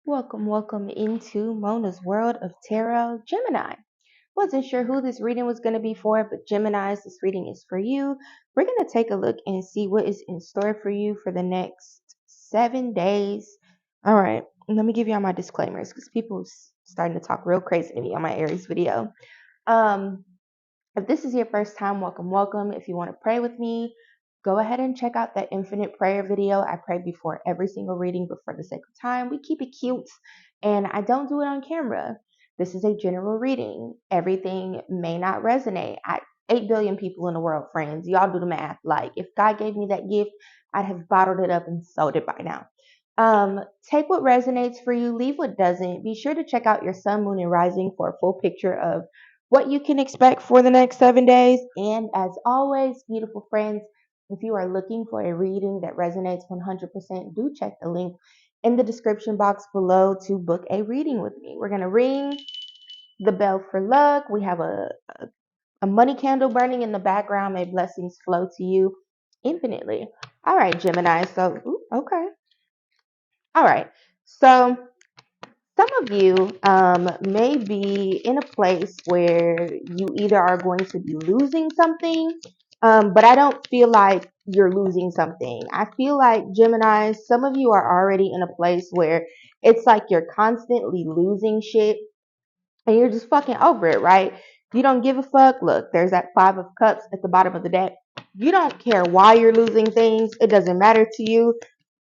Welcome into Mona's World of Tarot Gemini. Wasn't sure who this reading was going to be for, but Geminis, this reading is for you. We're going to take a look and see what is in store for you for the next 7 days. All right, let me give you all my disclaimers because people starting to talk real crazy to me on my Aries video. If this is your first time, welcome. If you want to pray with me, go ahead and check out that infinite prayer video. I pray before every single reading, but for the sake of time, we keep it cute and I don't do it on camera. This is a general reading. Everything may not resonate. 8 billion people in the world, friends. Y'all do the math. Like, if God gave me that gift, I'd have bottled it up and sold it by now. Take what resonates for you, leave what doesn't. Be sure to check out your sun, moon, and rising for a full picture of what you can expect for the next 7 days. And as always, beautiful friends, if you are looking for a reading that resonates 100%, do check the link in the description box below to book a reading with me. We're going to ring the bell for luck. We have a money candle burning in the background. May blessings flow to you infinitely. All right, Gemini. So, okay. All right. So, some of you may be in a place where you either are going to be losing something, but I don't feel like you're losing something. I feel like, Gemini, some of you are already in a place where it's like you're constantly losing shit and you're just fucking over it, right? You don't give a fuck. Look, there's that 5 of cups at the bottom of the deck. You don't care why you're losing things. It doesn't matter to you.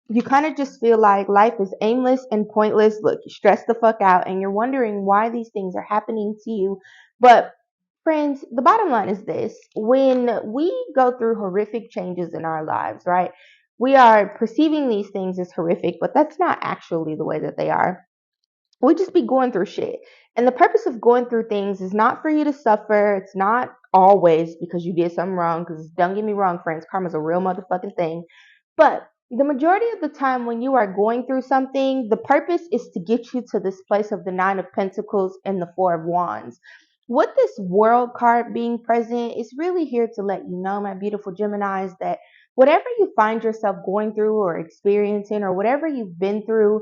You kind of just feel like life is aimless and pointless. Look, you stress the fuck out and you're wondering why these things are happening to you. But friends, the bottom line is this. When we go through horrific changes in our lives, right? We are perceiving these things as horrific, but that's not actually the way that they are. We just be going through shit. And the purpose of going through things is not for you to suffer. It's not always because you did something wrong. Because don't get me wrong, friends, karma's a real motherfucking thing. But the majority of the time when you are going through something, the purpose is to get you to this place of the 9 of Pentacles and the 4 of Wands. With this World card being present, it's really here to let you know, my beautiful Geminis, that whatever you find yourself going through or experiencing or whatever you've been through,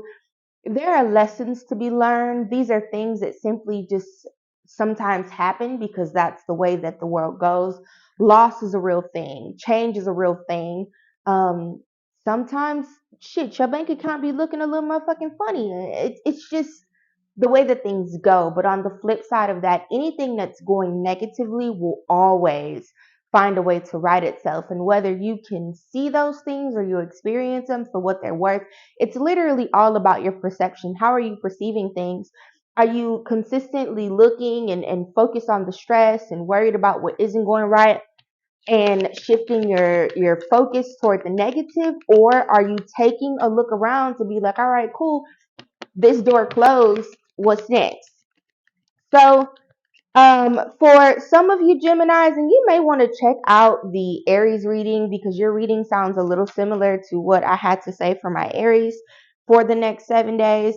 there are lessons to be learned. These are things that simply just sometimes happen because that's the way that the world goes. Loss is a real thing. Change is a real thing. Sometimes, shit, your bank account be looking a little motherfucking funny. It's just the way that things go. But on the flip side of that, anything that's going negatively will always find a way to right itself. And whether you can see those things or you experience them for what they're worth, it's literally all about your perception. How are you perceiving things? Are you consistently looking and focused on the stress and worried about what isn't going right and shifting your focus toward the negative? Or are you taking a look around to be like, all right, cool, this door closed, what's next? So for some of you Geminis, and you may want to check out the Aries reading because your reading sounds a little similar to what I had to say for my Aries for the next 7 days.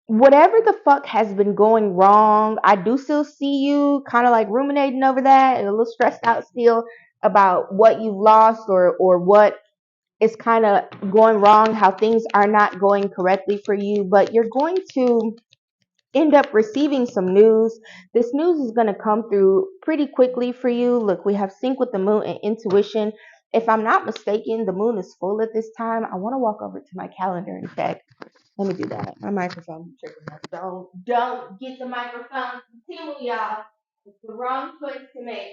Whatever the fuck has been going wrong, I do still see you kind of like ruminating over that and a little stressed out still about what you've lost or what is kind of going wrong, how things are not going correctly for you, but you're going to end up receiving some news. This news is going to come through pretty quickly for you. Look, we have sync with the moon and intuition. If I'm not mistaken, the moon is full at this time. I want to walk over to my calendar and check. Let me do that. My microphone is tripping up. Don't get the microphone. Continue, y'all. It's the wrong choice to make.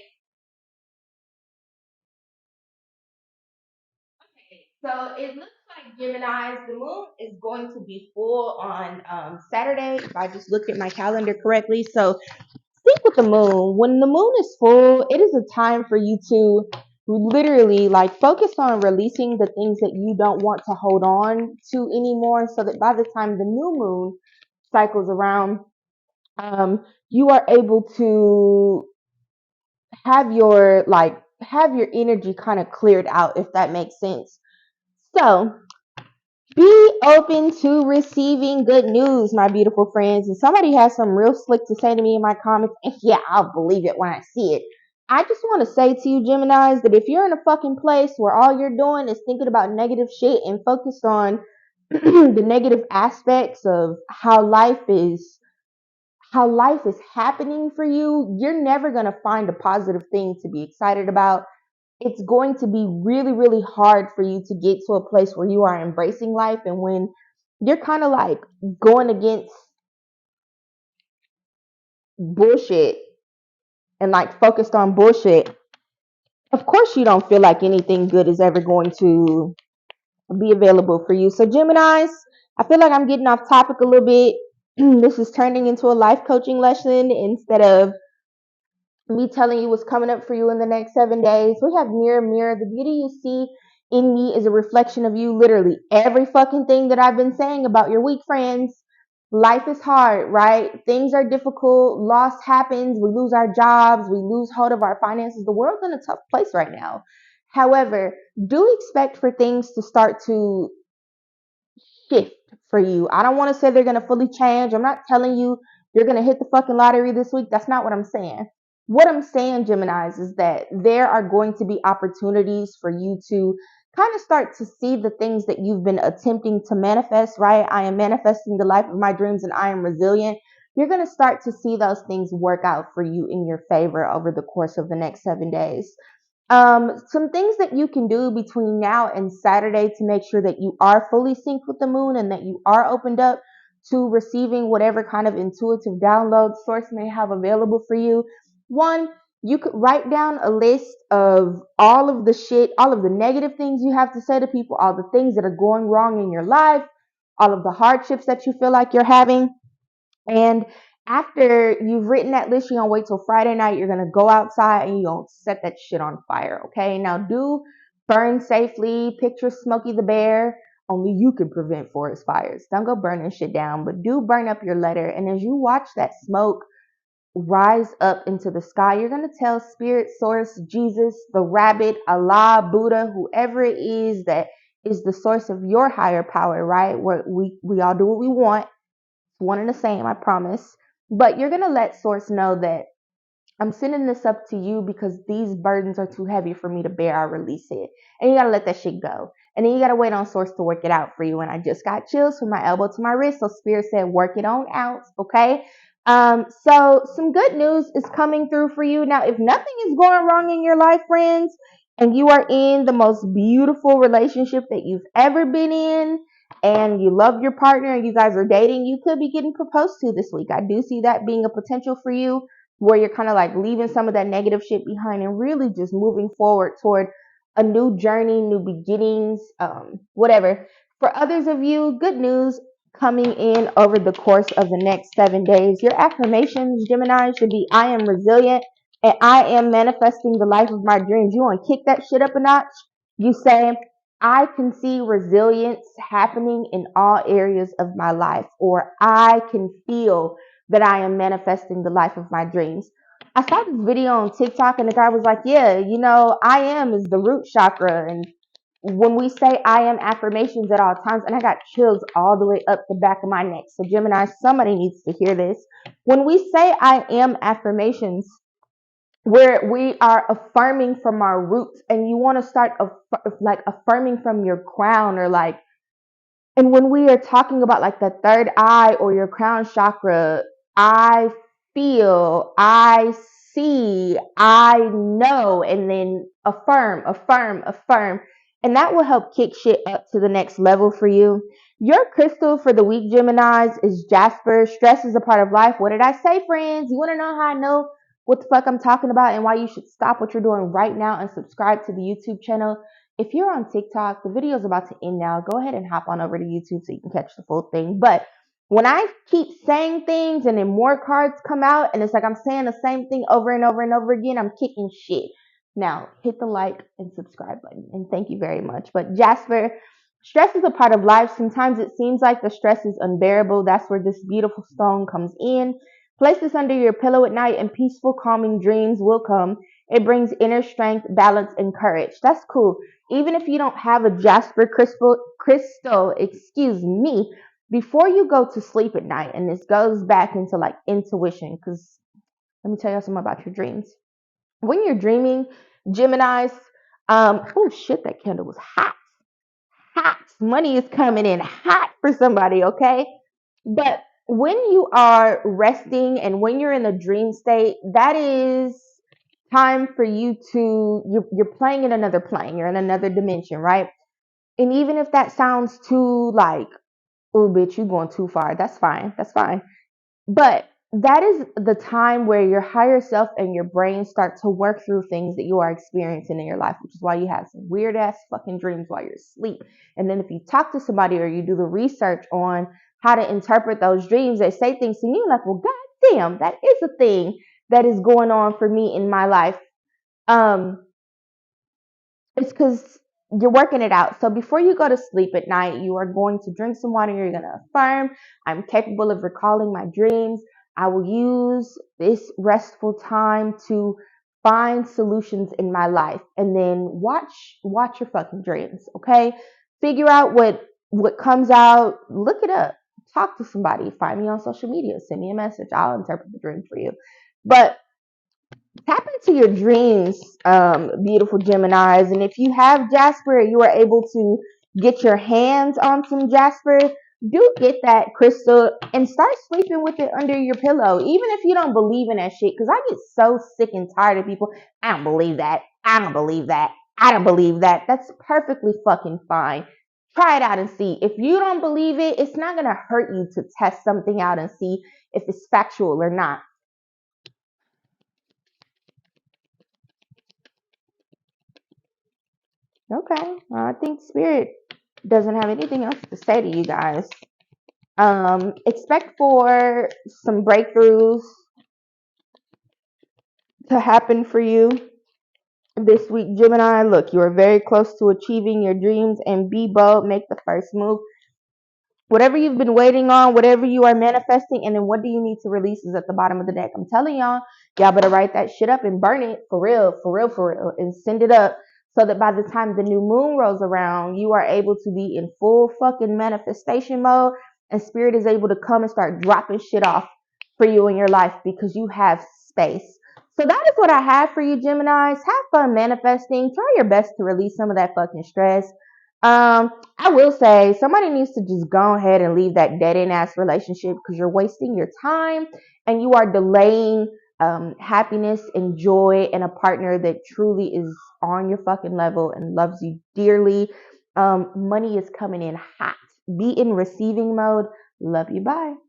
So it looks like Gemini's, the moon is going to be full on Saturday, if I just looked at my calendar correctly. So sync with the moon. When the moon is full, it is a time for you to literally like focus on releasing the things that you don't want to hold on to anymore, so that by the time the new moon cycles around, you are able to have your energy kind of cleared out, if that makes sense. So be open to receiving good news, my beautiful friends. And somebody has some real slick to say to me in my comments, and yeah, I'll believe it when I see it. I just want to say to you, Geminis, that if you're in a fucking place where all you're doing is thinking about negative shit and focused on the negative aspects of how life is happening for you, you're never going to find a positive thing to be excited about. It's going to be really, really hard for you to get to a place where you are embracing life. And when you're kind of like going against bullshit and like focused on bullshit, of course you don't feel like anything good is ever going to be available for you. So Geminis, I feel like I'm getting off topic a little bit. This is turning into a life coaching lesson instead of me telling you what's coming up for you in the next 7 days. We have mirror, mirror. The beauty you see in me is a reflection of you. Literally every fucking thing that I've been saying about your weak friends. Life is hard, right? Things are difficult. Loss happens. We lose our jobs. We lose hold of our finances. The world's in a tough place right now. However, do expect for things to start to shift for you. I don't want to say they're going to fully change. I'm not telling you you're going to hit the fucking lottery this week. That's not what I'm saying. What I'm saying, Geminis, is that there are going to be opportunities for you to kind of start to see the things that you've been attempting to manifest, right? I am manifesting the life of my dreams and I am resilient. You're going to start to see those things work out for you in your favor over the course of the next 7 days. Some things that you can do between now and Saturday to make sure that you are fully synced with the moon and that you are opened up to receiving whatever kind of intuitive download source may have available for you. One, you could write down a list of all of the shit, all of the negative things you have to say to people, all the things that are going wrong in your life, all of the hardships that you feel like you're having. And after you've written that list, you're gonna wait till Friday night. You're gonna go outside and you're gonna set that shit on fire. Okay. Now do burn safely. Picture Smokey the Bear. Only you can prevent forest fires. Don't go burning shit down, but do burn up your letter. And as you watch that smoke rise up into the sky, you're gonna tell Spirit, Source, Jesus, the rabbit, Allah, Buddha, whoever it is that is the source of your higher power, right? Where we all do what we want, one and the same, I promise. But you're going to let Source know that I'm sending this up to you because these burdens are too heavy for me to bear. I release it. And you got to let that shit go. And then you got to wait on Source to work it out for you. And I just got chills from my elbow to my wrist. So Spirit said, work it on out. Okay. So some good news is coming through for you. Now, if nothing is going wrong in your life, friends, and you are in the most beautiful relationship that you've ever been in, and you love your partner and you guys are dating, you could be getting proposed to this week. I do see that being a potential for you, where you're kind of like leaving some of that negative shit behind and really just moving forward toward a new journey, new beginnings, whatever. For others of you, good news coming in over the course of the next 7 days. Your affirmations, Gemini, should be I am resilient and I am manifesting the life of my dreams. You want to kick that shit up a notch? You say, I can see resilience happening in all areas of my life, or I can feel that I am manifesting the life of my dreams. I saw this video on TikTok and the guy was like, yeah, I am is the root chakra. And when we say I am affirmations at all times, and I got chills all the way up the back of my neck. So Gemini, somebody needs to hear this. When we say I am affirmations, where we are affirming from our roots, and you want to start like affirming from your crown, or like, and when we are talking about like the third eye or your crown chakra, I feel, I see, I know, and then affirm, affirm, affirm. And that will help kick shit up to the next level for you. Your crystal for the week, Geminis, is Jasper. Stress is a part of life. What did I say, friends? You want to know how I know what the fuck I'm talking about and why you should stop what you're doing right now and subscribe to the YouTube channel? If you're on TikTok, the video is about to end now. Go ahead and hop on over to YouTube so you can catch the full thing. But when I keep saying things and then more cards come out and it's like I'm saying the same thing over and over and over again, I'm kicking shit. Now, hit the like and subscribe button. And thank you very much. But Jasper, stress is a part of life. Sometimes it seems like the stress is unbearable. That's where this beautiful stone comes in. Place this under your pillow at night and peaceful, calming dreams will come. It brings inner strength, balance, and courage. That's cool. Even if you don't have a Jasper crystal, excuse me, before you go to sleep at night, and this goes back into like intuition, because let me tell you something about your dreams. When you're dreaming, Geminis, oh shit, that candle was hot, hot. Money is coming in hot for somebody, okay? But when you are resting and when you're in a dream state, that is time for you to, you're playing in another plane, you're in another dimension, right? And even if that sounds too like, oh, bitch, you going too far, that's fine, that's fine. But that is the time where your higher self and your brain start to work through things that you are experiencing in your life, which is why you have some weird ass fucking dreams while you're asleep. And then if you talk to somebody or you do the research on how to interpret those dreams, they say things to you like, well, goddamn, that is a thing that is going on for me in my life. Um, it's because you're working it out. So before you go to sleep at night, you are going to drink some water. You're going to affirm, I'm capable of recalling my dreams. I will use this restful time to find solutions in my life. And then watch your fucking dreams, okay? Figure out what comes out. Look it up. Talk to somebody. Find me on social media. Send me a message. I'll interpret the dream for you. But tap into your dreams, beautiful Geminis. And if you have Jasper, you are able to get your hands on some Jasper, do get that crystal and start sleeping with it under your pillow. Even if you don't believe in that shit, because I get so sick and tired of people. I don't believe that. I don't believe that. I don't believe that. That's perfectly fucking fine. Try it out and see. If you don't believe it, it's not going to hurt you to test something out and see if it's factual or not. Okay. Well, I think Spirit doesn't have anything else to say to you guys. Expect for some breakthroughs to happen for you this week, Gemini. Look, you are very close to achieving your dreams and be bold. Make the first move. Whatever you've been waiting on, whatever you are manifesting, and then what do you need to release is at the bottom of the deck. I'm telling y'all better write that shit up and burn it for real, for real, for real, and send it up so that by the time the new moon rolls around, you are able to be in full fucking manifestation mode and spirit is able to come and start dropping shit off for you in your life because you have space. So that is what I have for you, Geminis. Have fun manifesting. Try your best to release some of that fucking stress. I will say somebody needs to just go ahead and leave that dead end ass relationship because you're wasting your time and you are delaying happiness and joy and a partner that truly is on your fucking level and loves you dearly. Money is coming in hot. Be in receiving mode. Love you. Bye.